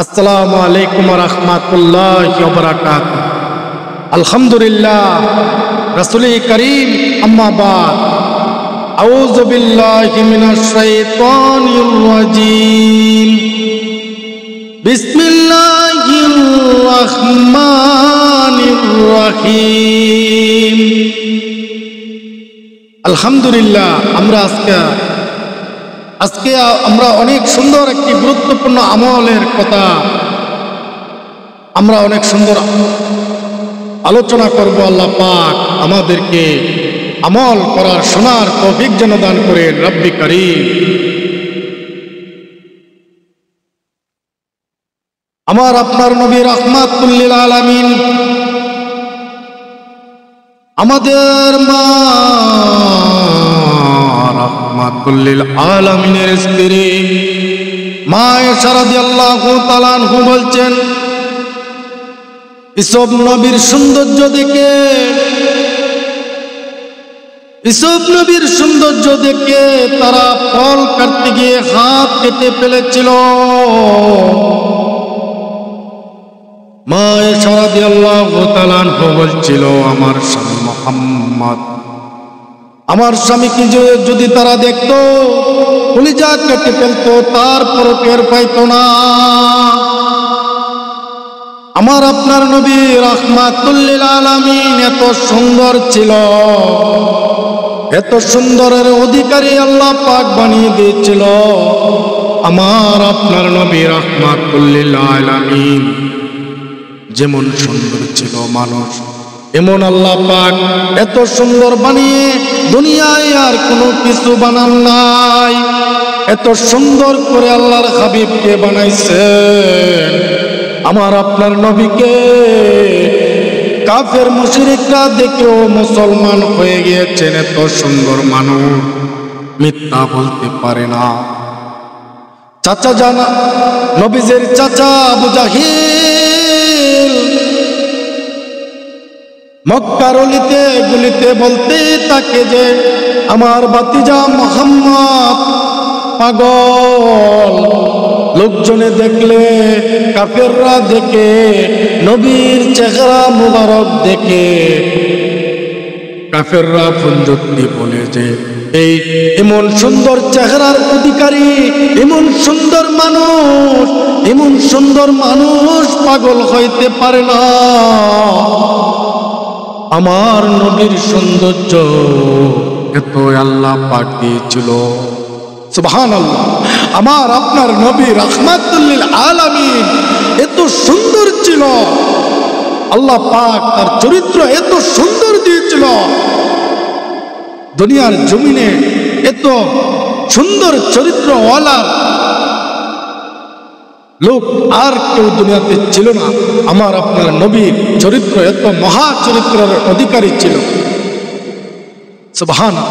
আসসালামু আলাইকুম ওয়া রাহমাতুল্লাহি ওয়া বারাকাতুহু। আলহামদুলিল্লাহ, রাসূল করিম আম্মা বাদ। আউযু বিল্লাহি মিনাশ শাইতানির রাজীম। বিসমিল্লাহির রাহমানির রাহিম। আলহামদুলিল্লাহ, আজকে আমরা অনেক সুন্দর একটি গুরুত্বপূর্ণ আমলের কথা আমরা অনেক সুন্দর আলোচনা করব। আল্লাহ পাক আমাদেরকে আমল করার শোনার তৌফিক যেন দান করেন রব্বি করিম। আমার আপনার নবী রাহমাতুল লিল আলামিন, আমাদের মা রাহমাতুল লিল আলামিনের স্ত্রী মা আয়েশা রাদিয়াল্লাহু তাআলা আনহা বলছেন, ইসব নবীর সৌন্দর্য দেখে তারা ফল কাটতে গিয়ে হাত কেটে ফেলেছিল। মা আয়েশা রাদিয়াল্লাহু তাআলা আনহা বলছিল, আমার স্বামী মুহাম্মদ, আমার স্বামীকে যদি তারা দেখতো কলিজা কেটে ফেলতো, তারপরও টের পাইতো না। আমার আপনার নবী রাহমাতুল লিল আলামিন এত সুন্দর ছিল, এত সুন্দরের অধিকারী আল্লাহ পাক বানিয়ে দিয়েছিল। আমার আপনার নবী রাহমাতুল লিল আলামিন যেমন সুন্দর ছিল মানুষ, এমন আল্লাহ পাক এত সুন্দর বানিয়ে দুনিয়ায় আর কোনো কিছু বানান নাই। এত সুন্দর করে আল্লাহর হাবিবকে বানাইছেন। আমার আপনার নবীকে কাফের মুশরিকরা দেখেও মুসলমান হয়ে গিয়েছেন। এত সুন্দর মানুষ মিথ্যা বলতে পারে না। চাচা জানা নবীজের চাচা আবু জাহিল মক্কার অলিতে গুলিতে বলতে তাকে যে আমার ভাতিজা মুহাম্মদ পাগল। লোকজনে দেখলে, কাফেররা দেখে, নবীর চেহারা মুবারক দেখে কাফেররা ফুঞ্জুক্তি বলে যে এই এমন সুন্দর চেহারার অধিকারী, এমন সুন্দর মানুষ পাগল হইতে পারে না। আমার নবীর সৌন্দর্য এত আল্লাহ পাক দিয়েছিল। সুবহানাল্লাহ, আমার আপনার নবী রাহমাতুল লিল আলামিন এত সুন্দর ছিল। আল্লাহ পাক তার চরিত্র এত সুন্দর দিয়েছিল। দুনিয়ার জমিনে এত সুন্দর চরিত্রওয়ালা লোক আর কেউ দুনিয়াতে ছিল না। আমার আপনার নবীর চরিত্র এত মহা চরিত্রের অধিকারী ছিল। সুবহানাল্লাহ।